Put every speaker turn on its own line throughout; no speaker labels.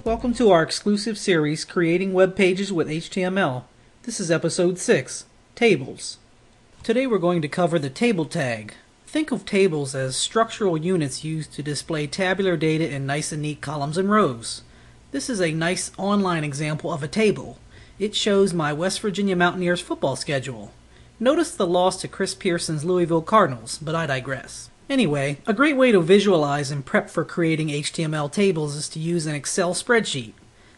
welcome to our exclusive series, Creating Web Pages with HTML. This is episode 6, Tables. Today we're going to cover the table tag. Think of tables as structural units used to display tabular data in nice and neat columns and rows. This is a nice online example of a table. It shows my West Virginia Mountaineers football schedule. Notice the loss to Chris Pearson's Louisville Cardinals, but I digress. Anyway, a great way to visualize and prep for creating HTML tables is to use an Excel spreadsheet.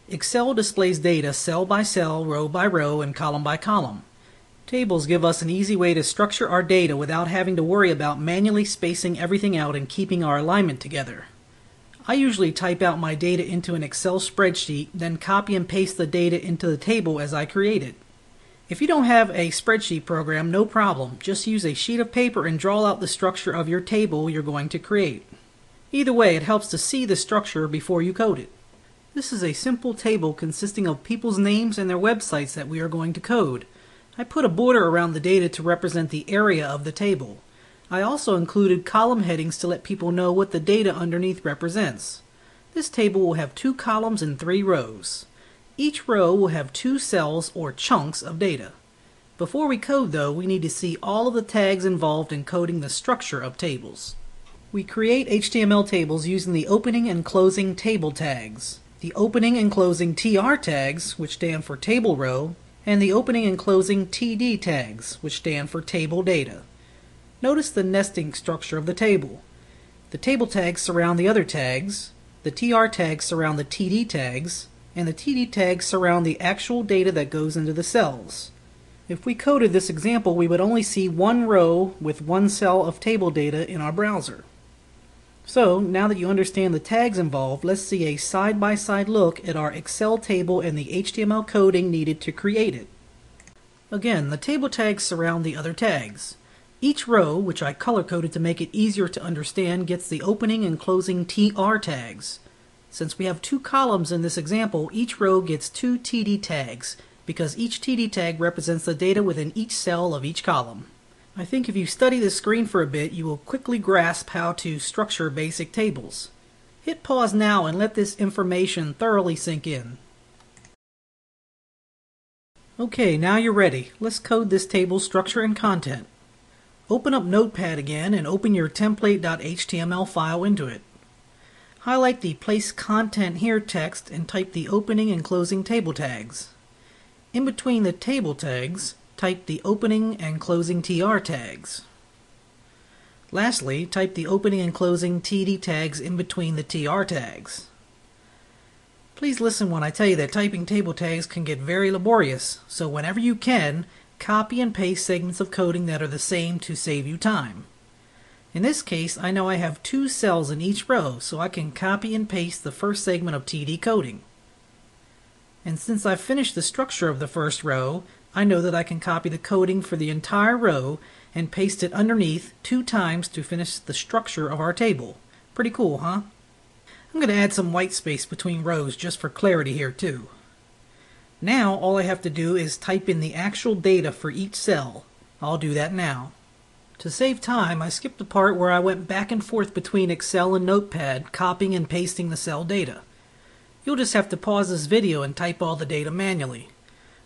Excel displays data cell by cell, row by row, and column by column. Tables give us an easy way to structure our data without having to worry about manually spacing everything out and keeping our alignment together. I usually type out my data into an Excel spreadsheet, then copy and paste the data into the table as I create it. If you don't have a spreadsheet program, no problem. Just use a sheet of paper and draw out the structure of your table you're going to create. Either way, it helps to see the structure before you code it. This is a simple table consisting of people's names and their websites that we are going to code. I put a border around the data to represent the area of the table. I also included column headings to let people know what the data underneath represents. This table will have 2 columns and 3 rows. Each row will have 2 cells or chunks of data. Before we code though, we need to see all of the tags involved in coding the structure of tables. We create HTML tables using the opening and closing table tags, the opening and closing TR tags, which stand for table row, and the opening and closing TD tags, which stand for table data. Notice the nesting structure of the table. The table tags surround the other tags, the TR tags surround the TD tags, and the TD tags surround the actual data that goes into the cells. If we coded this example, we would only see one row with one cell of table data in our browser. So, now that you understand the tags involved, let's see a side-by-side look at our Excel table and the HTML coding needed to create it. Again, the table tags surround the other tags. Each row, which I color-coded to make it easier to understand, gets the opening and closing TR tags. Since we have 2 columns in this example, each row gets 2 TD tags, because each TD tag represents the data within each cell of each column. I think if you study this screen for a bit, you will quickly grasp how to structure basic tables. Hit pause now and let this information thoroughly sink in. Okay, now you're ready. Let's code this table's structure and content. Open up Notepad again and open your template.html file into it. Highlight the Place Content Here text and type the opening and closing table tags. In between the table tags, type the opening and closing TR tags. Lastly, type the opening and closing TD tags in between the TR tags. Please listen when I tell you that typing table tags can get very laborious, so whenever you can, copy and paste segments of coding that are the same to save you time. In this case, I know I have 2 cells in each row, so I can copy and paste the first segment of TD coding. And since I've finished the structure of the first row, I know that I can copy the coding for the entire row and paste it underneath 2 times to finish the structure of our table. Pretty cool, huh? I'm going to add some white space between rows just for clarity here too. Now all I have to do is type in the actual data for each cell. I'll do that now. To save time, I skipped the part where I went back and forth between Excel and Notepad, copying and pasting the cell data. You'll just have to pause this video and type all the data manually.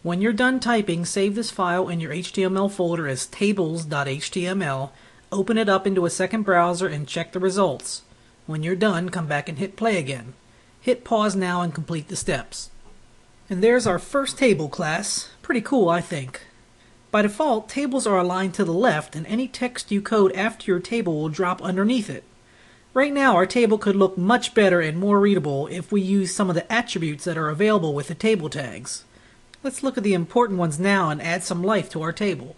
When you're done typing, save this file in your HTML folder as tables.html, open it up into a second browser and check the results. When you're done, come back and hit play again. Hit pause now and complete the steps. And there's our first table class. Pretty cool, I think. By default, tables are aligned to the left, and any text you code after your table will drop underneath it. Right now, our table could look much better and more readable if we use some of the attributes that are available with the table tags. Let's look at the important ones now and add some life to our table.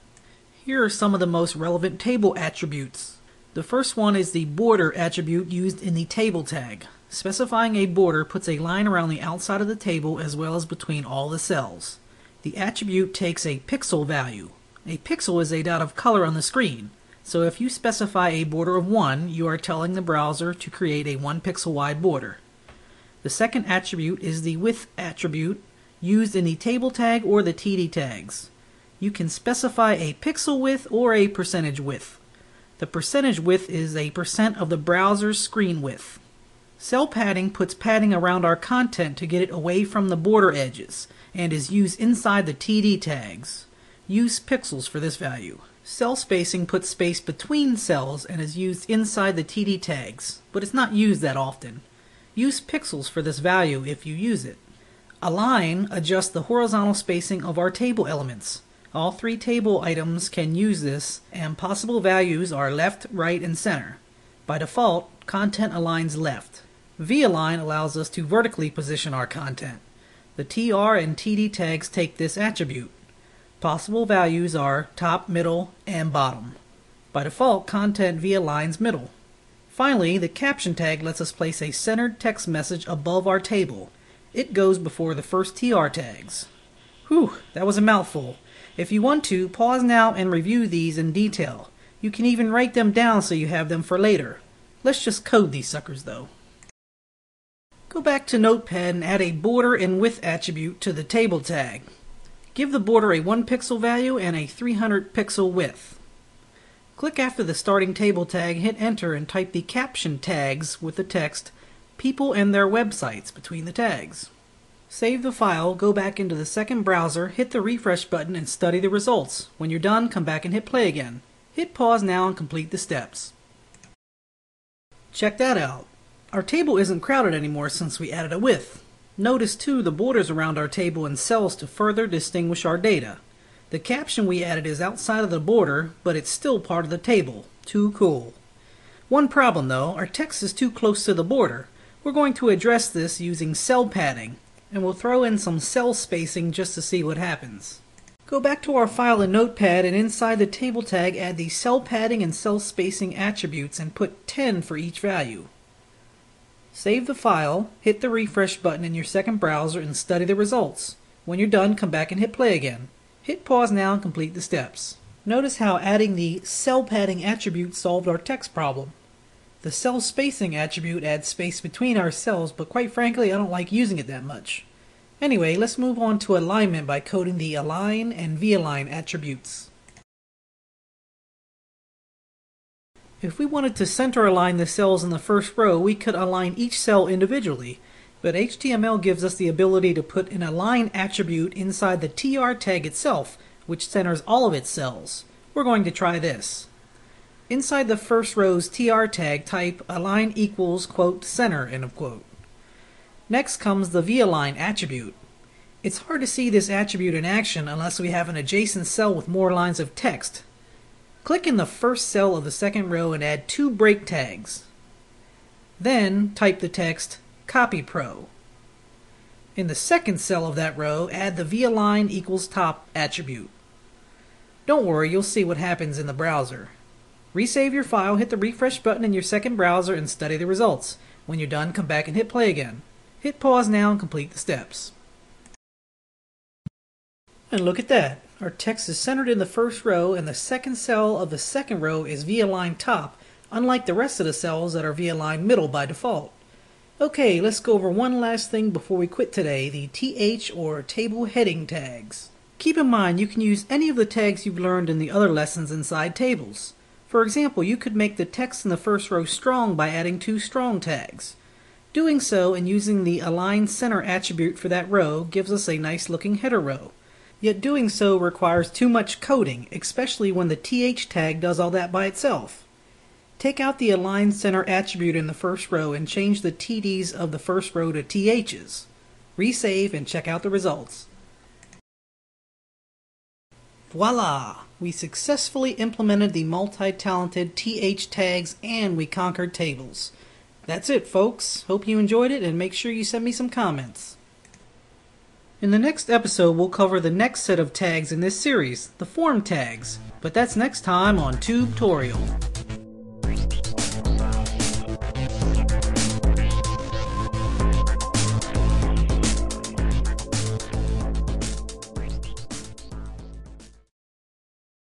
Here are some of the most relevant table attributes. The first one is the border attribute used in the table tag. Specifying a border puts a line around the outside of the table as well as between all the cells. The attribute takes a pixel value. A pixel is a dot of color on the screen, so if you specify a border of 1, you are telling the browser to create a 1 pixel wide border. The second attribute is the width attribute used in the table tag or the TD tags. You can specify a pixel width or a percentage width. The percentage width is a percent of the browser's screen width. Cell padding puts padding around our content to get it away from the border edges, and is used inside the TD tags. Use pixels for this value. Cell spacing puts space between cells and is used inside the TD tags, but it's not used that often. Use pixels for this value if you use it. Align adjusts the horizontal spacing of our table elements. All three table items can use this, and possible values are left, right, and center. By default, content aligns left. V-align allows us to vertically position our content. The TR and TD tags take this attribute. Possible values are top, middle, and bottom. By default, content V-aligns middle. Finally, the caption tag lets us place a centered text message above our table. It goes before the first TR tags. Whew, that was a mouthful. If you want to, pause now and review these in detail. You can even write them down so you have them for later. Let's just code these suckers though. Go back to Notepad and add a border and width attribute to the table tag. Give the border a 1 pixel value and a 300 pixel width. Click after the starting table tag, hit enter, and type the caption tags with the text "people and their websites" between the tags. Save the file, go back into the second browser, hit the refresh button, and study the results. When you're done, come back and hit play again. Hit pause now and complete the steps. Check that out. Our table isn't crowded anymore since we added a width. Notice too the borders around our table and cells to further distinguish our data. The caption we added is outside of the border, but it's still part of the table. Too cool. One problem though, our text is too close to the border. We're going to address this using cell padding, and we'll throw in some cell spacing just to see what happens. Go back to our file in Notepad and inside the table tag add the cell padding and cell spacing attributes and put 10 for each value. Save the file, hit the refresh button in your second browser, and study the results. When you're done, come back and hit play again. Hit pause now and complete the steps. Notice how adding the cell padding attribute solved our text problem. The cell spacing attribute adds space between our cells, but quite frankly I don't like using it that much. Anyway, let's move on to alignment by coding the align and v-align attributes. If we wanted to center align the cells in the first row, we could align each cell individually, but HTML gives us the ability to put an align attribute inside the TR tag itself, which centers all of its cells. We're going to try this. Inside the first row's TR tag, type align equals quote center end of quote. Next comes the v-align attribute. It's hard to see this attribute in action unless we have an adjacent cell with more lines of text. Click in the first cell of the second row and add 2 break tags. Then type the text copy pro. In the second cell of that row, add the v-align equals top attribute. Don't worry, you'll see what happens in the browser. Resave your file, hit the refresh button in your second browser, and study the results. When you're done, come back and hit play again. Hit pause now and complete the steps. And look at that. Our text is centered in the first row, and the second cell of the second row is v-align top, unlike the rest of the cells that are v-align middle by default. Okay, let's go over one last thing before we quit today, the TH or table heading tags. Keep in mind you can use any of the tags you've learned in the other lessons inside tables. For example, you could make the text in the first row strong by adding 2 strong tags. Doing so and using the align center attribute for that row gives us a nice looking header row. Yet doing so requires too much coding, especially when the TH tag does all that by itself. Take out the align center attribute in the first row and change the TDs of the first row to THs. Resave and check out the results. Voila! We successfully implemented the multi-talented TH tags and we conquered tables. That's it, folks. Hope you enjoyed it and make sure you send me some comments. In the next episode, we'll cover the next set of tags in this series, the form tags. But that's next time on Tubetorial.